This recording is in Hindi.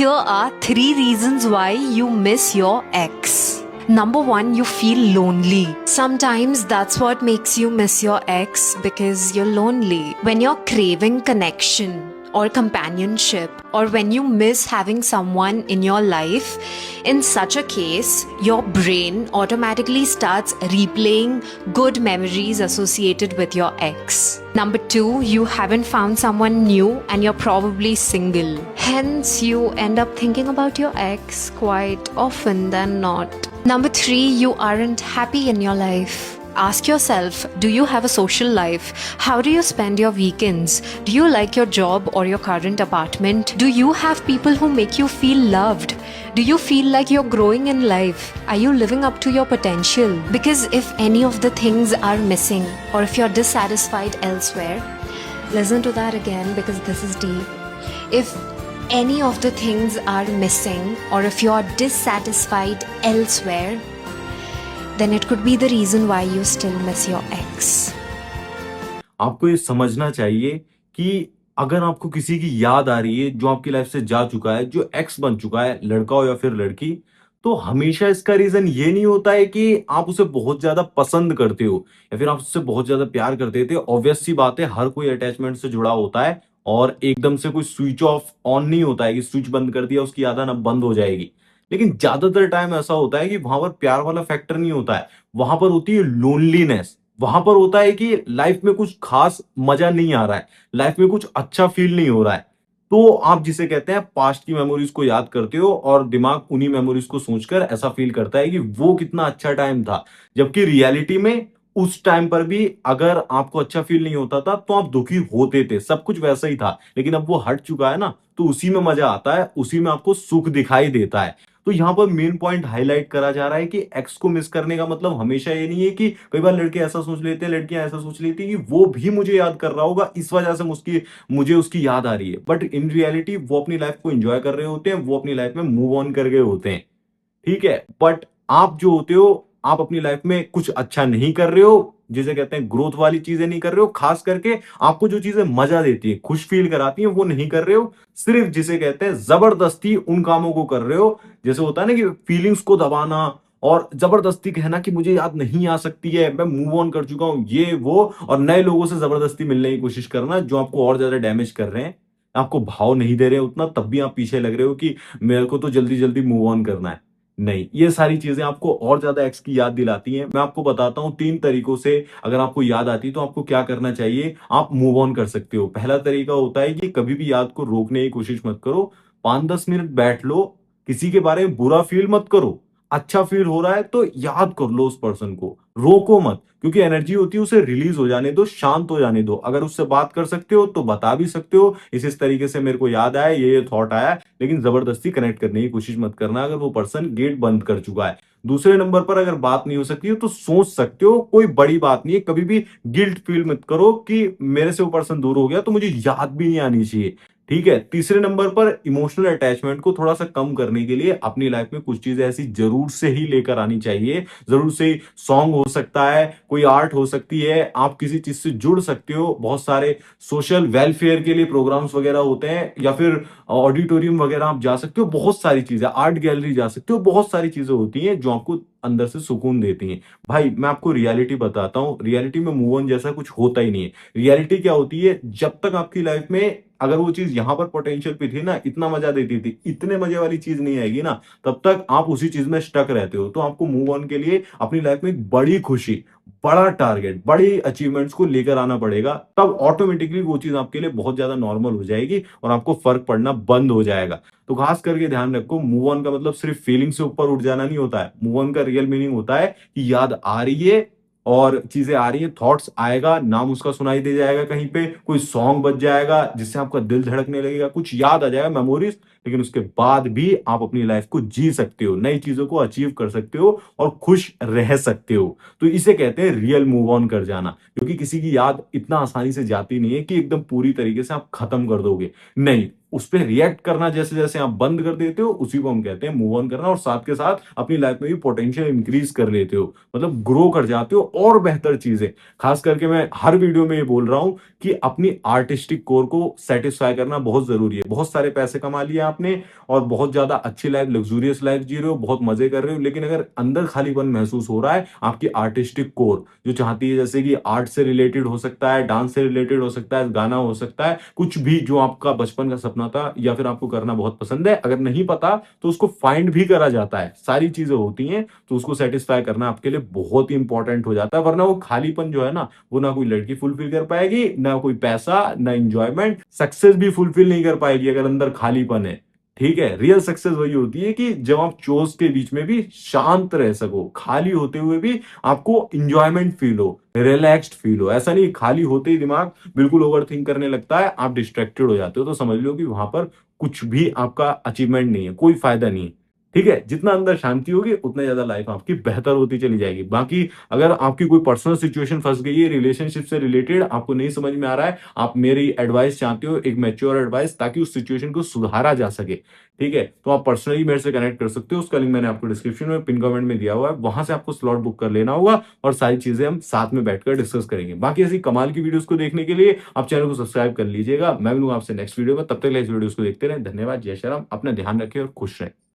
Here are 3 reasons why you miss your ex. Number 1, you feel lonely. Sometimes that's what makes you miss your ex, because you're lonely. When you're craving connection or companionship, or when you miss having someone in your life, in such a case, your brain automatically starts replaying good memories associated with your ex. Number 2, you haven't found someone new and you're probably single. Hence, you end up thinking about your ex quite often than not. Number 3, you aren't happy in your life. Ask yourself, do you have a social life? How do you spend your weekends? Do you like your job or your current apartment? Do you have people who make you feel loved? Do you feel like you're growing in life? Are you living up to your potential? Because if any of the things are missing, or if you're dissatisfied elsewhere, listen to that again because this is deep. If any of the things are missing, or if you're dissatisfied elsewhere, then it could be the reason why you still miss your ex. आपको ये समझना चाहिए कि अगर आपको किसी की याद आ रही है जो आपकी लाइफ से जा चुका है, जो एक्स बन चुका है, लड़का हो या फिर लड़की, तो हमेशा इसका रीजन ये नहीं होता है कि आप उसे बहुत ज्यादा पसंद करते हो या फिर आप उससे बहुत ज्यादा प्यार करते थे। ऑब्वियस सी बात है, हर कोई अटैचमेंट से जुड़ा होता है और एकदम से कोई स्विच ऑफ ऑन नहीं होता है कि स्विच बंद कर दिया उसकी याद आना बंद हो जाएगी। लेकिन ज्यादातर टाइम ऐसा होता है कि वहां पर प्यार वाला फैक्टर नहीं होता है, वहां पर होती है लोनलीनेस। वहां पर होता है कि लाइफ में कुछ खास मजा नहीं आ रहा है, लाइफ में कुछ अच्छा फील नहीं हो रहा है। तो आप जिसे कहते हैं पास्ट की मेमोरीज को याद करते हो और दिमाग उन्हीं मेमोरीज को सोचकर ऐसा फील करता है कि वो कितना अच्छा टाइम था, जबकि रियलिटी में उस टाइम पर भी अगर आपको अच्छा फील नहीं होता था तो आप दुखी होते थे, सब कुछ वैसा ही था। लेकिन अब वो हट चुका है ना, तो उसी में मजा आता है, उसी में आपको सुख दिखाई देता है। तो यहाँ पर मेन पॉइंट हाईलाइट करा जा रहा है कि एक्स को मिस करने का मतलब हमेशा ये नहीं है कि कई बार लड़के ऐसा सोच लेते हैं, लड़कियां ऐसा सोच लेती है कि वो भी मुझे याद कर रहा होगा, इस वजह से मुझे उसकी याद आ रही है। बट इन रियलिटी वो अपनी लाइफ को एंजॉय कर रहे होते हैं, वो अपनी लाइफ में मूव ऑन कर गए होते हैं। ठीक है, बट आप जो होते हो, आप अपनी लाइफ में कुछ अच्छा नहीं कर रहे हो, जिसे कहते हैं ग्रोथ वाली चीजें नहीं कर रहे हो। खास करके आपको जो चीजें मजा देती है, खुश फील कराती हैं, वो नहीं कर रहे हो। सिर्फ जिसे कहते हैं जबरदस्ती उन कामों को कर रहे हो, जैसे होता है ना कि फीलिंग्स को दबाना और जबरदस्ती कहना कि मुझे याद नहीं आ सकती है, मैं मूव ऑन कर चुका हूं, ये वो, और नए लोगों से जबरदस्ती मिलने की कोशिश करना जो आपको और ज्यादा डैमेज कर रहे हैं। आपको भाव नहीं दे रहे हैं उतना, तब भी आप पीछे लग रहे हो कि मेरे को तो जल्दी जल्दी मूव ऑन करना है। नहीं, ये सारी चीजें आपको और ज्यादा एक्स की याद दिलाती हैं। मैं आपको बताता हूं 3 तरीकों से अगर आपको याद आती है तो आपको क्या करना चाहिए, आप मूव ऑन कर सकते हो। पहला तरीका होता है कि कभी भी याद को रोकने की कोशिश मत करो, 5-10 मिनट बैठ लो, किसी के बारे में बुरा फील मत करो। अच्छा फील हो रहा है तो याद कर लो उस पर्सन को, रोको मत, क्योंकि एनर्जी होती है उसे रिलीज हो जाने दो, शांत हो जाने दो। अगर उससे बात कर सकते हो तो बता भी सकते हो, इस तरीके से मेरे को याद आया, ये थॉट आया, लेकिन जबरदस्ती कनेक्ट करने की कोशिश मत करना अगर वो पर्सन गेट बंद कर चुका है। दूसरे नंबर पर अगर बात नहीं हो सकती हो तो सोच सकते हो, कोई बड़ी बात नहीं है। कभी भी गिल्ट फील मत करो कि मेरे से वो पर्सन दूर हो गया तो मुझे याद भी नहीं आनी चाहिए। ठीक है, तीसरे नंबर पर इमोशनल अटैचमेंट को थोड़ा सा कम करने के लिए अपनी लाइफ में कुछ चीजें ऐसी जरूर से ही लेकर आनी चाहिए। जरूर से सॉन्ग हो सकता है, कोई आर्ट हो सकती है, आप किसी चीज से जुड़ सकते हो। बहुत सारे सोशल वेलफेयर के लिए प्रोग्राम्स वगैरह होते हैं, या फिर ऑडिटोरियम वगैरह आप जा सकते हो। बहुत सारी चीजें, आर्ट गैलरी जा सकते हो, बहुत सारी चीजें होती हैं जो आपको अंदर से सुकून देती हैं। भाई मैं आपको रियलिटी बताता हूँ, रियलिटी में मूव ऑन जैसा कुछ होता ही नहीं है। रियलिटी क्या होती है, जब तक आपकी लाइफ में अगर वो चीज यहां पर पोटेंशियल पे थी ना, इतना मजा देती थी, इतने मजे वाली चीज नहीं आएगी ना, तब तक आप उसी चीज में स्टक रहते हो। तो आपको मूव ऑन के लिए अपनी लाइफ में एक बड़ी खुशी, बड़ा टारगेट, बड़ी अचीवमेंट्स को लेकर आना पड़ेगा, तब ऑटोमेटिकली वो चीज आपके लिए बहुत ज्यादा नॉर्मल हो जाएगी और आपको फर्क पड़ना बंद हो जाएगा। तो खास करके ध्यान रखो, मूव ऑन का मतलब सिर्फ फीलिंग से ऊपर उठ जाना नहीं होता है। मूव ऑन का रियल मीनिंग होता है कि याद आ रही है और चीजें आ रही हैं, थॉट्स आएगा, नाम उसका सुनाई दे जाएगा, कहीं पे कोई सॉन्ग बज जाएगा जिससे आपका दिल धड़कने लगेगा, कुछ याद आ जाएगा, मेमोरीज। लेकिन उसके बाद भी आप अपनी लाइफ को जी सकते हो, नई चीजों को अचीव कर सकते हो और खुश रह सकते हो। तो इसे कहते हैं रियल मूव ऑन कर जाना, क्योंकि किसी की याद इतना आसानी से जाती नहीं है कि एकदम पूरी तरीके से आप खत्म कर दोगे। नहीं, उस पे रिएक्ट करना जैसे जैसे आप बंद कर देते हो, उसी को हम कहते हैं मूव ऑन करना, और साथ के साथ अपनी लाइफ में भी पोटेंशियल इंक्रीज कर लेते हो, मतलब ग्रो कर जाते हो और बेहतर चीजें। खास करके मैं हर वीडियो में ये बोल रहा हूं कि अपनी आर्टिस्टिक कोर को सेटिस्फाई करना बहुत जरूरी है। बहुत सारे पैसे कमा लिए आपने और बहुत ज्यादा अच्छी लाइफ, लग्जूरियस लाइफ जी रहे हो, बहुत मजे कर रहे हो, लेकिन अगर अंदर खालीपन महसूस हो रहा है, आपकी आर्टिस्टिक कोर जो चाहती है, जैसे कि आर्ट से रिलेटेड हो सकता है, डांस से रिलेटेड हो सकता है, गाना हो सकता है, कुछ भी जो आपका बचपन का सपना था या फिर आपको करना बहुत पसंद है, अगर नहीं पता तो उसको फाइंड भी करा जाता है, सारी चीजें होती हैं, तो उसको सेटिस्फाई करना आपके लिए बहुत ही इंपॉर्टेंट हो जाता है। वरना वो खालीपन जो है ना, वो ना कोई लड़की फुलफिल कर पाएगी, ना कोई पैसा, ना इंजॉयमेंट, सक्सेस भी फुलफिल नहीं कर पाएगी अगर अंदर खालीपन है। ठीक है, रियल सक्सेस वही होती है कि जब आप चोज के बीच में भी शांत रह सको, खाली होते हुए भी आपको इंजॉयमेंट फील हो, रिलैक्स्ड फील हो। ऐसा नहीं खाली होते ही दिमाग बिल्कुल ओवर थिंक करने लगता है, आप डिस्ट्रैक्टेड हो जाते हो, तो समझ लो कि वहां पर कुछ भी आपका अचीवमेंट नहीं है, कोई फायदा नहीं है। ठीक है, जितना अंदर शांति होगी उतना ज्यादा लाइफ आपकी बेहतर होती चली जाएगी। बाकी अगर आपकी कोई पर्सनल सिचुएशन फंस गई है रिलेशनशिप से रिलेटेड, आपको नहीं समझ में आ रहा है, आप मेरी एडवाइस चाहते हो, एक मैच्योर एडवाइस, ताकि उस सिचुएशन को सुधारा जा सके, ठीक है, तो आप पर्सनली मेरे से कनेक्ट कर सकते हो। उसका लिंक मैंने आपको डिस्क्रिप्शन में पिन कमेंट में दिया हुआ है, वहां से आपको स्लॉट बुक कर लेना होगा और सारी चीजें हम साथ में बैठकर डिस्कस करेंगे। बाकी ऐसी कमाल की वीडियोस को देखने के लिए आप चैनल को सब्सक्राइब कर लीजिएगा। मैं मिलूंगा आपसे नेक्स्ट वीडियो में, तब तक इस वीडियोस को देखते रहे। धन्यवाद, जय श्री राम, अपना ध्यान रखें और खुश रहें।